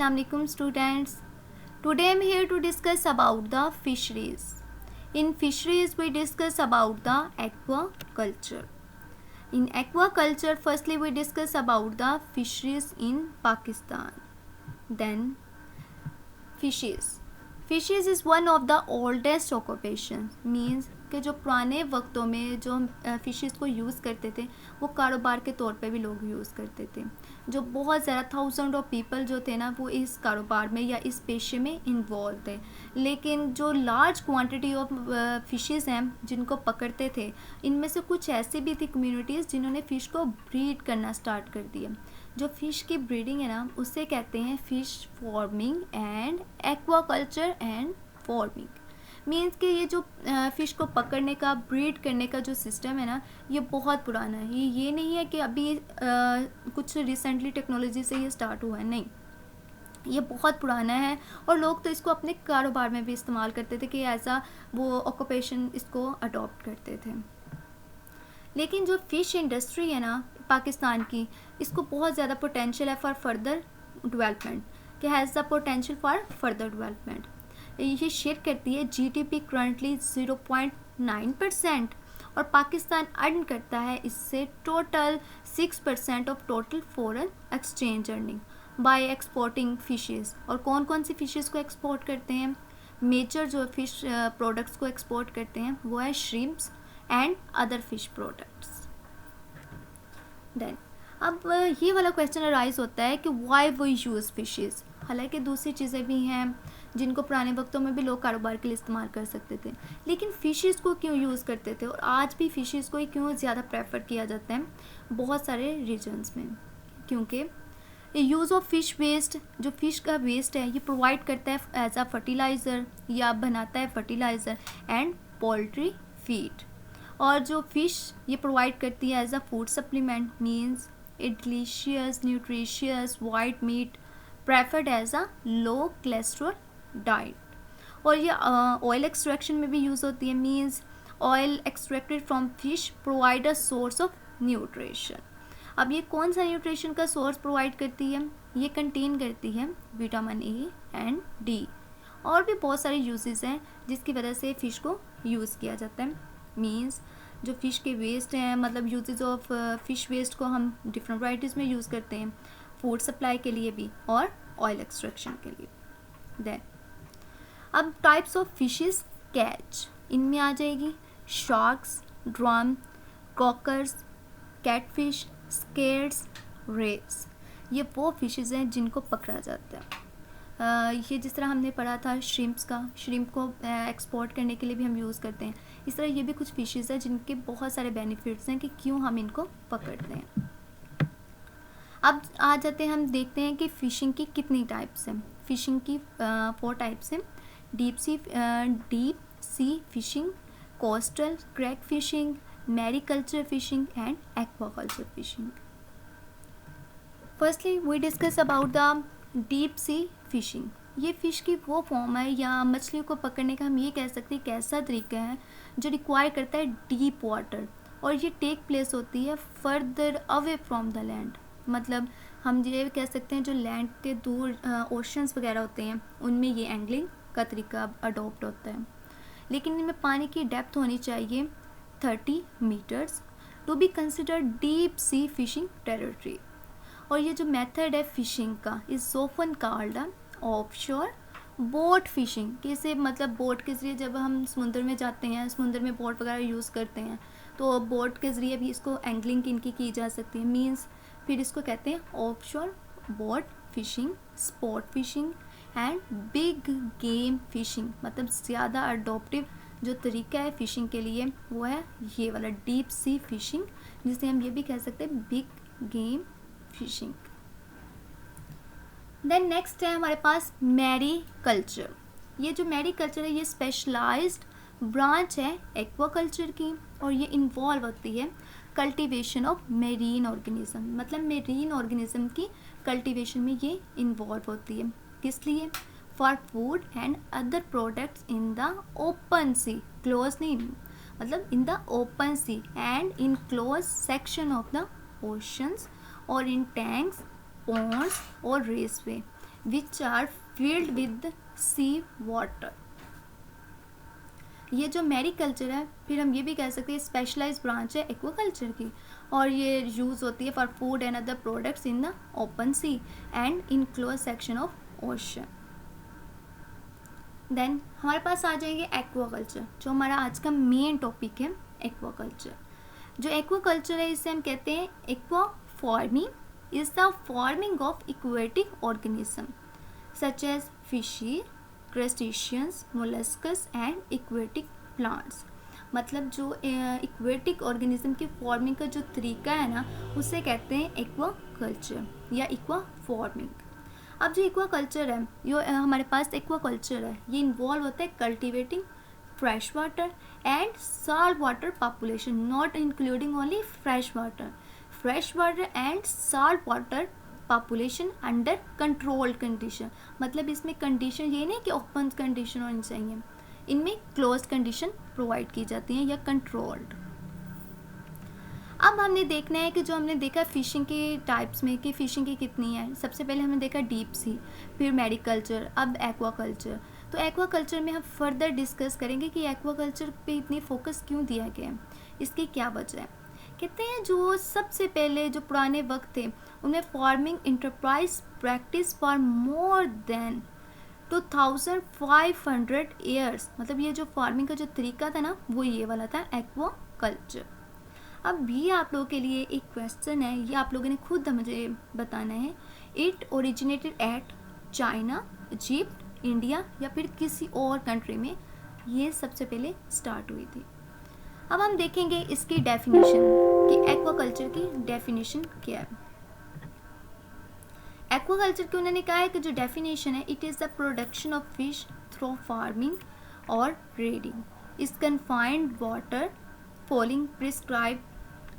Assalamu alaikum students. Today I am here to discuss about the fisheries. In fisheries we discuss about the aquaculture. In aquaculture firstly we discuss about the fisheries in Pakistan. Then fishes. Fishes is one of the oldest occupations. Means कि जो पुराने वक्तों में जो fishes को use करते थे वो कारोबार के तौर पे भी लोग यूज़ करते थे. जो बहुत ज़्यादा थाउजेंड ऑफ पीपल जो थे ना वो इस कारोबार में या इस पेशे में इन्वॉल्व थे. लेकिन जो लार्ज क्वांटिटी ऑफ फ़िशेस हैं जिनको पकड़ते थे इनमें से कुछ ऐसी भी थी कम्युनिटीज़ जिन्होंने फ़िश को ब्रीड करना स्टार्ट कर दिया. जो फ़िश की ब्रीडिंग है ना उसे कहते हैं fish farming and aquaculture and farming. Means कि ये जो फ़िश को पकड़ने का ब्रीड करने का जो सिस्टम है ना ये बहुत पुराना है. ये नहीं है कि अभी कुछ रिसेंटली टेक्नोलॉजी से ये स्टार्ट हुआ है, नहीं. ये बहुत पुराना है और लोग तो इसको अपने कारोबार में भी इस्तेमाल करते थे कि ऐसा वो ऑक्यूपेशन इसको अडॉप्ट करते थे. लेकिन जो फ़िश इंडस्ट्री है ना पाकिस्तान की इसको बहुत ज़्यादा पोटेंशियल है फॉर फर्दर डेवलपमेंट कि has the potential for further development. ये शेयर करती है जीडीपी करंटली 0.9% और पाकिस्तान अर्न करता है इससे total 6% of total foreign exchange earning bye exporting fishes. और कौन कौन सी फिशेस को एक्सपोर्ट करते हैं? मेजर जो फिश प्रोडक्ट्स को एक्सपोर्ट करते हैं वो है shrimps and other fish products. Then अब ये वाला क्वेश्चन अराइज होता है कि वाई वी यूज़ फिशेस. हालांकि दूसरी चीज़ें भी हैं जिनको पुराने वक्तों में भी लोग कारोबार के लिए इस्तेमाल कर सकते थे, लेकिन फ़िशेस को क्यों यूज़ करते थे और आज भी फ़िशेस को ही क्यों ज़्यादा प्रेफर किया जाता है बहुत सारे रीजन्स में. क्योंकि यूज़ ऑफ फ़िश वेस्ट, जो फ़िश का वेस्ट है ये प्रोवाइड करता है एज अ फर्टिलाइज़र या बनाता है फर्टिलाइज़र एंड पोल्ट्री फीड. और जो फ़िश ये प्रोवाइड करती है as a food supplement. Means it delicious nutritious white meat preferred as a low cholesterol diet. और ये ऑयल एक्सट्रैक्शन में भी यूज़ होती है. Means oil extracted from fish provide a source of nutrition. अब ये कौन सा न्यूट्रिशन का सोर्स प्रोवाइड करती है? ये कंटेन करती है विटामिन ए एंड डी. और भी बहुत सारे यूजेस हैं जिसकी वजह से फ़िश को यूज़ किया जाता है. मीन्स जो फ़िश के वेस्ट हैं मतलब यूजेस ऑफ फ़िश वेस्ट को हम डिफरेंट वैराइटीज़ में यूज़ करते हैं फूड सप्लाई के लिए भी और ऑयल एक्सट्रैक्शन के लिए. देन अब टाइप्स ऑफ फिशेस कैच इनमें आ जाएगी sharks, drum, croakers, catfish, skates, rays. ये वो फिशेस हैं जिनको पकड़ा जाता है. ये जिस तरह हमने पढ़ा था श्रिम्प्स का, श्रिम्प को एक्सपोर्ट करने के लिए भी हम यूज़ करते हैं. इस तरह ये भी कुछ फिशेस हैं जिनके बहुत सारे बेनिफिट्स हैं कि क्यों हम इनको पकड़ते हैं. अब आ जाते हैं हम देखते हैं कि फ़िशिंग की कितनी टाइप्स हैं. फ़िशिंग की 4 टाइप्स हैं. Deep sea fishing, coastal crack fishing, mariculture fishing and aquaculture fishing. Firstly we discuss about the deep sea fishing. ये फ़िश की वो फॉर्म है या मछलियों को पकड़ने का हम ये कह सकते हैं एक ऐसा तरीका है जो रिक्वायर करता है डीप वाटर और ये टेक प्लेस होती है further away from the land. मतलब हम ये कह सकते हैं जो लैंड के दूर ओशंस वगैरह होते हैं उनमें ये एंगलिंग का तरीका अडॉप्ट होता है. लेकिन इनमें पानी की डेप्थ होनी चाहिए 30 metres to be considered deep sea fishing territory. और ये जो मेथड है फिशिंग का is often called offshore boat fishing. कैसे मतलब बोट के ज़रिए जब हम समुद्र में जाते हैं समुद्र में बोट वगैरह यूज़ करते हैं तो बोट के ज़रिए भी इसको एंगलिंग इनकी की जा सकती है. मीन्स फिर इसको कहते हैं offshore boat fishing, spot fishing and big game fishing. मतलब ज़्यादा अडॉप्टिव जो तरीका है फ़िशिंग के लिए वो है ये वाला डीप सी फिशिंग जिसे हम ये भी कह सकते हैं big game fishing. Then next है हमारे पास मैरीकल्चर. ये जो मैरीकल्चर है ये स्पेशलाइज्ड ब्रांच है एक्वाकल्चर की और ये इन्वॉल्व होती है कल्टीवेशन ऑफ मेरीन ऑर्गेनिज्म. मतलब मेरीन ऑर्गेनिज्म की कल्टीवेशन में ये इन्वॉल्व होती है. किस लिए? For food and other products in the open sea. Close नहीं मतलब in the open sea and in close section of the oceans और इन टैंक्स, ponds और raceways. Which are filled with sea water. ये जो mariculture है, फिर हम ये भी कह सकते हैं स्पेशलाइज्ड ब्रांच है एक्वाकल्चर की, और ये यूज़ होती है for food and other products in the open sea and in close section of ocean. Then हमारे पास आ जाएंगे एक्वाकल्चर, जो हमारा आज का मेन टॉपिक है एक्वाकल्चर। जो एक्वाकल्चर है इसे हम कहते हैं aqua farming is the farming of aquatic organism such as fishy, crustaceans, molluscs and aquatic plants. मतलब जो एक्वेटिक ऑर्गेनिज्म की फार्मिंग का जो तरीका है ना, उसे कहते हैं एक्वाकल्चर या एक्वा फार्मिंग। अब जो एक्वाकल्चर है, जो हमारे पास एक्वाकल्चर है, ये इन्वॉल्व होता है cultivating fresh water and salt water population, not including only fresh water and salt water population under controlled condition. मतलब इसमें कंडीशन ये नहीं कि ओपन कंडीशन होनी चाहिए, इनमें क्लोज्ड कंडीशन प्रोवाइड की जाती हैं या कंट्रोल्ड। अब हमने देखना है कि जो हमने देखा फिशिंग के टाइप्स में कि फिशिंग की कितनी है। सबसे पहले हमने देखा डीप सी, फिर मैरीकल्चर, अब एक्वाकल्चर। तो एक्वाकल्चर में हम फर्दर डिस्कस करेंगे कि एक्वाकल्चर पे इतनी फोकस क्यों दिया गया है, इसकी क्या वजह है। कहते हैं जो सबसे पहले जो पुराने वक्त थे उनमें farming enterprise practice for more than 2500 years. मतलब ये जो फार्मिंग का जो तरीका था ना, वो ये वाला था एक्वाकल्चर। अब भी आप लोगों के लिए एक क्वेश्चन है, ये आप लोगों ने खुद मुझे बताना है। It originated at China, Egypt, India या फिर किसी और कंट्री में ये सबसे पहले स्टार्ट हुई थी। अब हम देखेंगे इसकी डेफिनेशन कि एक्वाकल्चर की डेफिनेशन क्या है। एक्वाकल्चर की उन्होंने कहा है कि जो डेफिनेशन है, it is the production of fish through farming और breeding is confined water following prescribed